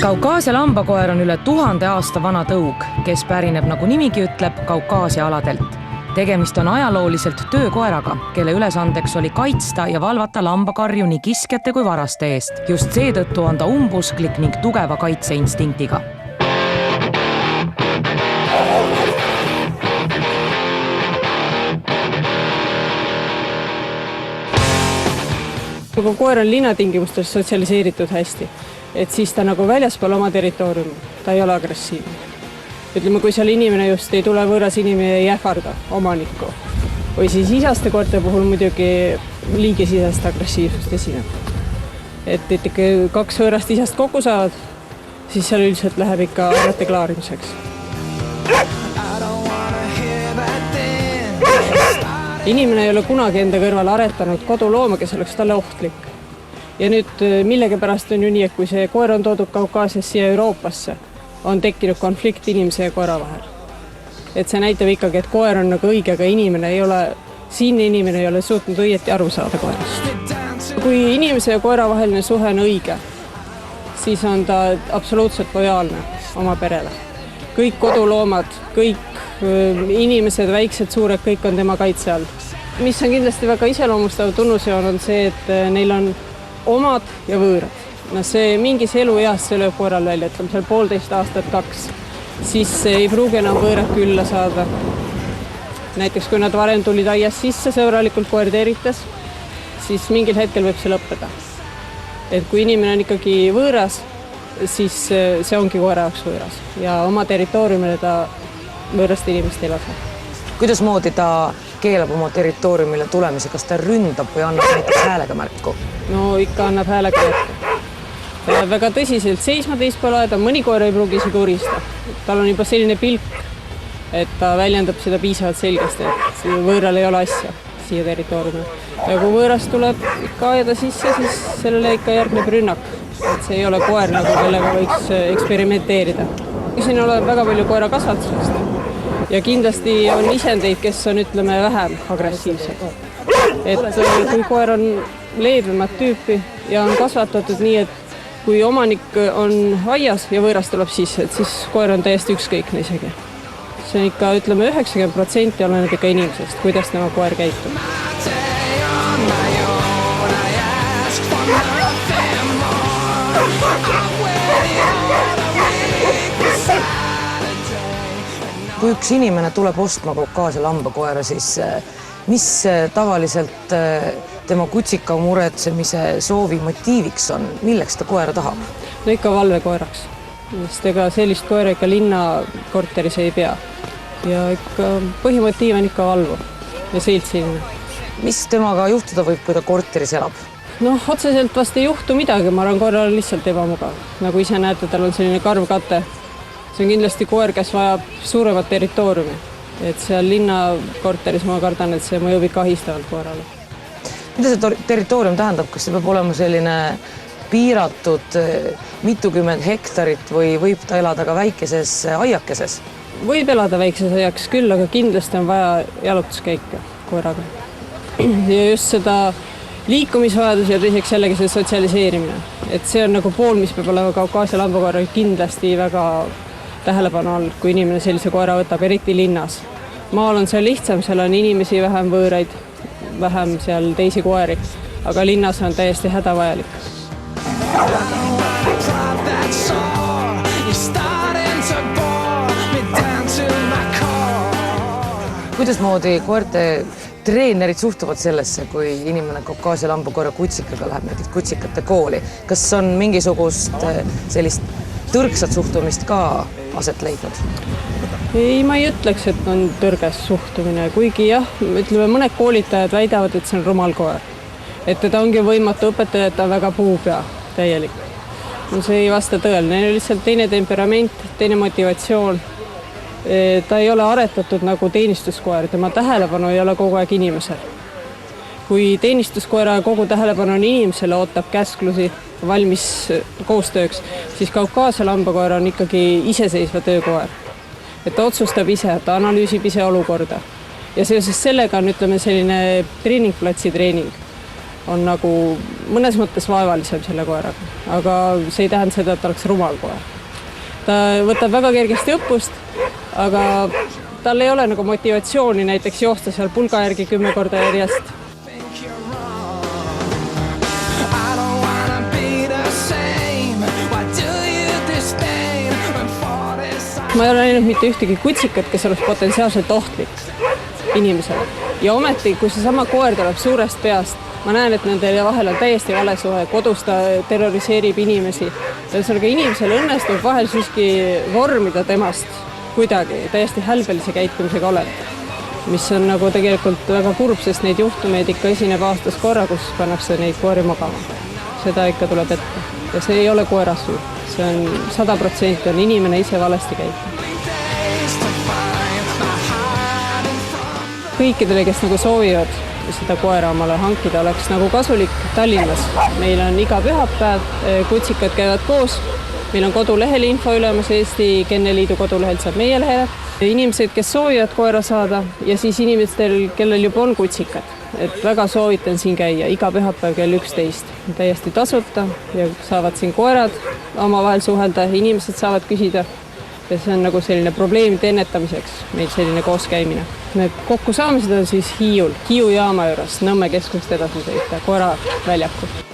Kaukaasia lambakoer on üle 1000 aasta vana tõug, kes pärineb, nagu nimigi ütleb, Kaukaasia aladelt. Tegemist on ajalooliselt töökoeraga, kelle ülesandeks oli kaitsta ja valvata lambakarju nii kiskjate kui varaste eest. Just seetõttu on ta umbusklik ning tugeva kaitseinstinktiga. Kui koer on linnatingimustes sotsialiseeritud hästi, et siis ta nagu väljaspool oma territooriumi, ta ei ole agressiivne. Ütleme, kui seal inimene just ei tule võõras inimene ei ähvarda omanikku. Või siis isaste koerte puhul muidugi liigisisest agressiivsust esineb. Et ikka 2 võõrast isast kokku saavad, siis seal üldiselt läheb ikka arvete klaarimiseks. Inimene ei ole kunagi enda kõrval aretanud kodulooma, kes oleks talle ohtlik. Ja nüüd millegipärast on ju nii, et kui see koer on toodud Kaukaasias siia Euroopasse, on tekkinud konflikt inimese ja koera vahel. Et see näitab ikkagi, et koer on nagu õige, aga siinne inimene ei ole suutnud õieti aru saada koerast. Kui inimese ja koera vaheline suhe on õige, siis on ta absoluutselt lojaalne oma perele. Kõik koduloomad, kõik inimesed, väiksed, suured, kõik on tema kaitse all. Mis on kindlasti väga iseloomustav tunnusjoon on see, et neil on omad ja võõrad. No see mingis elueas see lööb koeral välja, ütleme seal 1,5 aastat, 2. Siis ei pruugi enam võõrad külla saada. Näiteks kui nad varem tulid aias sisse, sõbralikult koer teritas, siis mingil hetkel võib see lõppeda. Et kui inimene on ikkagi võõras, siis see ongi koera jaoks võõras ja oma territooriumile ta võõrast inimest ei lase. Kuidas moodi ta keelab oma territooriumile tulemise, kas ta ründab või annab näiteks häälega märku? No ikka annab häälega märku. Ta läheb väga tõsiselt seisma teispool aeda, mõni koer ei pruugi isegi urista. Tal on juba selline pilk, et ta väljendab seda piisavalt selgesti, et võõral ei ole asja siia territooriumile. Ja kui võõras tuleb ikka aeda sisse, siis sellele ikka järgneb rünnak. Et see ei ole koer, nagu kellega võiks eksperimenteerida. Siin olen väga palju koera kasvatusest ja kindlasti on isendeid, kes on, ütleme, vähem agressiivsed. Et kui koer on leebemat tüüpi ja on kasvatatud nii, et kui omanik on aias ja võõras tuleb sisse, et siis koer on täiesti ükskõikne isegi. See on ikka, ütleme, 90% oleneb ikka inimesest, kuidas tema koer käitub. Kui üks inimene tuleb ostma Kaukaasia lambakoera, siis mis tavaliselt tema kutsika muretsemise soovi motiiviks on? Milleks ta koera tahab? No ikka valvekoeraks. Sest ega sellist koera ikka linnakorteris ei pea. Ja ikka põhimotiiv on ikka valvu ja siiltsiline. Mis temaga juhtuda võib, kui ta korteris elab? No, otseselt vast ei juhtu midagi, ma arvan, koeral on lihtsalt ebamugav. Nagu ise näete, tal on selline karvkate. See on kindlasti koer, kes vajab suuremat territooriumi. Et seal linnakorteris ma kardan, et see mõjub ikka ahistavalt koerale. Mida see territoorium tähendab? Kas see peab olema selline piiratud mitukümmend hektarit või võib ta elada ka väikeses aiakeses? Võib elada väikeses aiakes küll, aga kindlasti on vaja jalutuskäike koeraga. Ja just seda liikumisvajadus ja teiseks jällegi see sotsialiseerimine. Et see on nagu pool, mis peab olema Kaukaasia lambakoera kindlasti väga tähelepanu all, kui inimene sellise koera võtab, eriti linnas. Maal on seal lihtsam, seal on inimesi vähem võõraid, vähem seal teisi koeri, aga linnas on täiesti hädavajalik. Kuidas moodi koerte treenerid suhtuvad sellesse, kui inimene Kaukaasia lambakoera kutsikaga läheb näiteks kutsikate kooli? Kas on mingisugust sellist tõrksat suhtumist ka aset leidnud? Ei, ma ei ütleks, et on tõrges suhtumine, kuigi jah, ütleme, mõned koolitajad väidavad, et see on rumal koer. Et teda ongi võimatu õpetada, et ta on väga puupea täielik. No see ei vasta tõele, neil on lihtsalt teine temperament, teine motivatsioon. Ta ei ole aretatud nagu teenistuskoer, tema tähelepanu ei ole kogu aeg inimesel. Kui teenistuskoera kogu tähelepanu on inimesele, ootab käsklusi, valmis koostööks, siis Kaukaasia lambakoer on ikkagi iseseisva töökoer. Et ta otsustab ise, ta analüüsib ise olukorda. Ja seoses sellega on, ütleme, selline treeningplatsi treening. on nagu mõnes mõttes vaevalisem selle koeraga, aga see ei tähenda seda, et ta oleks rumal koer. Ta võtab väga kergesti õppust, aga tal ei ole nagu motivatsiooni näiteks joosta seal pulga järgi 10 korda järjest. Ma ei ole näinud mitte ühtegi kutsikat, kes oleks potentsiaalselt ohtlik inimesele. Ja ometi, kui seesama koer tuleb suurest peast, ma näen, et nende vahel on täiesti vale suhe, kodus ta terroriseerib inimesi. Sellega inimesel õnnestub vahel siiski vormida temast kuidagi täiesti hälbelise käitumisega olema, mis on nagu tegelikult väga kurb, sest neid juhtumeid ikka esineb aastas korra, kus pannakse neid koeri magama. Seda ikka tuleb ette. Ja see ei ole koera süü. See on 100% on inimene ise valesti käitunud. Kõikidele, kes nagu soovivad seda koera omale hankida, oleks nagu kasulik Tallinnas. Meil on iga pühapäev, kutsikad käivad koos. Meil on kodulehel info ülemas Eesti Kenneliidu kodulehel saab meie lehele. Inimesed, kes soovivad koera saada ja siis inimestel, kellel juba on kutsikad. Et väga soovitan siin käia iga pühapäev kell 11. Täiesti tasuta ja saavad siin koerad omavahel suhelda, inimesed saavad küsida. Ja see on nagu selline probleemide ennetamiseks meil selline kooskäimine. Need kokkusaamised on siis Hiiul, Hiiu jaama juures, Nõmme keskust edasi sõita, koera väljakul.